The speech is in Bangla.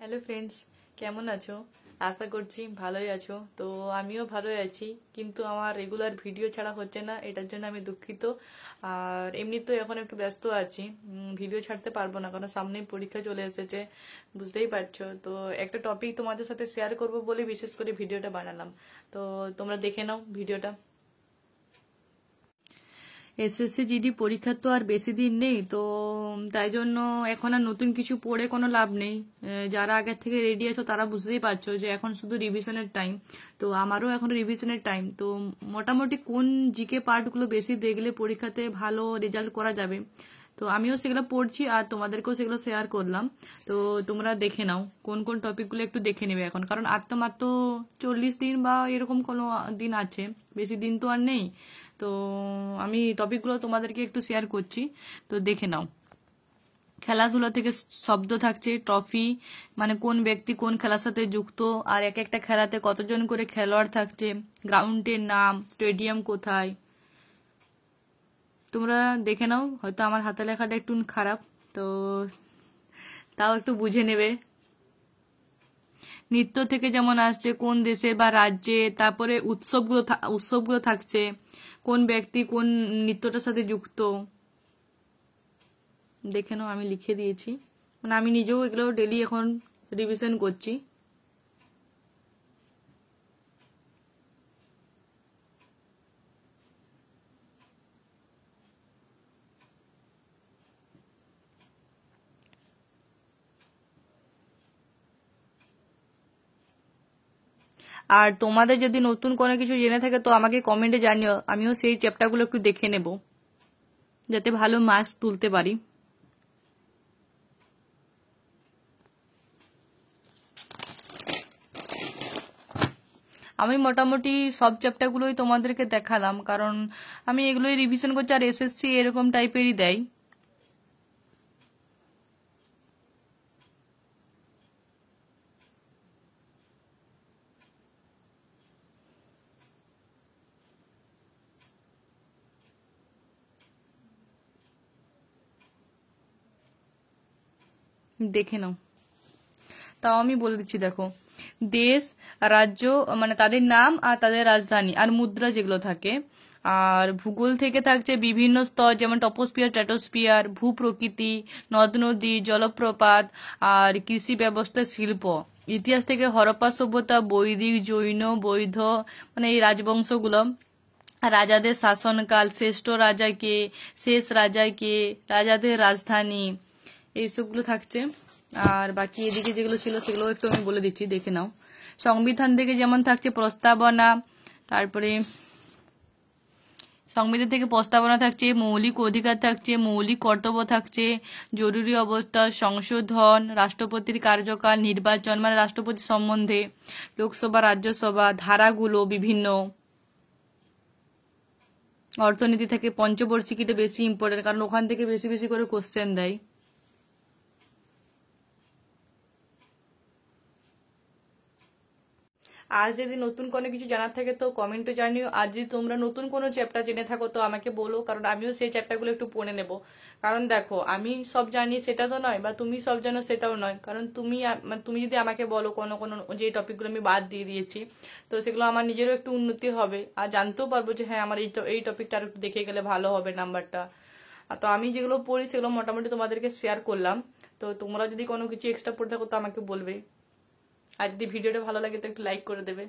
হ্যালো ফ্রেন্ডস, কেমন আছো? আশা করছি ভালোই আছো। তো আমিও ভালোই আছি, কিন্তু আমার রেগুলার ভিডিও ছাড়া হচ্ছে না, এটার জন্য আমি দুঃখিত। আর এমনি তো এখন একটু ব্যস্ত আছি, ভিডিও ছাড়তে পারবো না কারণ সামনেই পরীক্ষা চলে এসেছে, বুঝতেই পারছো। তো একটা টপিক তোমাদের সাথে শেয়ার করবো বলে বিশেষ করে ভিডিওটা বানালাম। তো তোমরা দেখে নাও ভিডিওটা। এসএসসি জিডি পরীক্ষা তো আর বেশি দিন নেই, তো তাই জন্য এখন আর নতুন কিছু পড়ে কোনো লাভ নেই। যারা আগের থেকে রেডি আছো তারা বুঝতেই পারছো যে এখন শুধু রিভিশনের টাইম। তো আমারও এখন রিভিশনের টাইম। তো মোটামুটি কোন জিকে পার্টগুলো বেশি দেখলে পরীক্ষাতে ভালো রেজাল্ট করা যাবে, তো আমিও সেগুলো পড়ছি আর তোমাদেরকেও সেগুলো শেয়ার করলাম। তো তোমরা দেখে নাও কোন কোন টপিকগুলো একটু দেখে নেবে এখন, কারণ আর তো মাত্র 40 দিন বা এরকম কোনো দিন আছে, বেশি দিন তো আর নেই। তো আমি টপিকগুলো তোমাদেরকে একটু শেয়ার করছি, তো দেখে নাও। খেলাধুলা থেকে শব্দ থাকছে, ট্রফি মানে কোন ব্যক্তি কোন খেলার সাথে যুক্ত, আর এক একটা খেলাতে কতজন করে খেলোয়াড় থাকছে, গ্রাউন্ডের নাম, স্টেডিয়াম কোথায়। তোমরা দেখে নাও, হয়তো আমার হাতে লেখাটা একটু খারাপ, তো তাও একটু বুঝে নেবে। নৃত্য থেকে যেমন আসছে কোন দেশে বা রাজ্যে, তারপরে উৎসবগুলো থাকছে, কোন ব্যক্তি কোন নৃত্যটার সাথে যুক্ত। দেখে নাও, আমি লিখে দিয়েছি, মানে আমি নিজেও এগুলো ডেলি এখন রিভিশন করছি। আর তোমাদের যদি নতুন কোনো কিছু জেনে থাকে তো আমাকে কমেন্টে জানিও, আমিও সেই চ্যাপ্টারগুলো একটু দেখে নেব যাতে ভালো মার্কস তুলতে পারি। আমি মোটামুটি সব চ্যাপ্টারগুলোই তোমাদেরকে দেখালাম, কারণ আমি এগুলোই রিভিশন করছি আর এসএসসি এরকম টাইপেরই দেয়। দেখে নাও, তাও আমি বলে দিচ্ছি, দেখো। দেশ, রাজ্য মানে তাদের নাম আর তাদের রাজধানী আর মুদ্রা যেগুলো থাকে। আর ভূগোল থেকে থাকছে বিভিন্ন স্তর, যেমন টপোস্ফিয়ার, স্ট্র্যাটোস্ফিয়ার, ভূপ্রকৃতি, নদ নদী, জলপ্রপাত, আর কৃষি ব্যবস্থা, শিল্প। ইতিহাস থেকে হরপ্পা সভ্যতা, বৈদিক, জৈন, বৌদ্ধ মানে এই রাজবংশগুলো। রাজাদের শাসনকাল, শ্রেষ্ঠ রাজা কে, শেষ রাজা কে, রাজাদের রাজধানী, এইসবগুলো থাকছে। আর বাকি এদিকে যেগুলো ছিল সেগুলো একটু আমি বলে দিচ্ছি, দেখে নাও। সংবিধান থেকে যেমন থাকছে প্রস্তাবনা, তারপরে সংবিধান থেকে প্রস্তাবনা থাকছে, মৌলিক অধিকার থাকছে, মৌলিক কর্তব্য থাকছে, জরুরি অবস্থা, সংশোধন, রাষ্ট্রপতির কার্যকাল, নির্বাচন মানে রাষ্ট্রপতি সম্বন্ধে, লোকসভা, রাজ্যসভা, ধারাগুলো বিভিন্ন। অর্থনীতি থেকে পঞ্চবার্ষিকীটা বেশি ইম্পর্টেন্ট, কারণ ওখান থেকে বেশি বেশি করে কোশ্চেন দেয়। আর যদি নতুন কোনো কিছু জানার থাকে তো কমেন্টে জানিও। আর যদি তোমরা নতুন কোনো চ্যাপ্টার জেনে থাকো তো আমাকে বলো, কারণ আমিও সেই চ্যাপ্টারগুলো একটু পড়ে নেব। কারণ দেখো, আমি সব জানি সেটা তো নয়, বা তুমি সব জানো সেটাও নয়। কারণ তুমি যদি আমাকে বলো কোনো কোনো যে টপিকগুলো আমি বাদ দিয়ে দিয়েছি, তো সেগুলো আমার নিজেরও একটু উন্নতি হবে, আর জানতেও পারবো যে হ্যাঁ আমার এই টপিকটা আর একটু দেখে গেলে ভালো হবে নাম্বারটা। তো আমি যেগুলো পড়ি সেগুলো মোটামুটি তোমাদেরকে শেয়ার করলাম। তো তোমরা যদি কোনো কিছু এক্সট্রা পড়ে থাকো তো আমাকে বলবে। আর যদি ভিডিওটা ভালো লাগে তো একটু লাইক করে দেবে।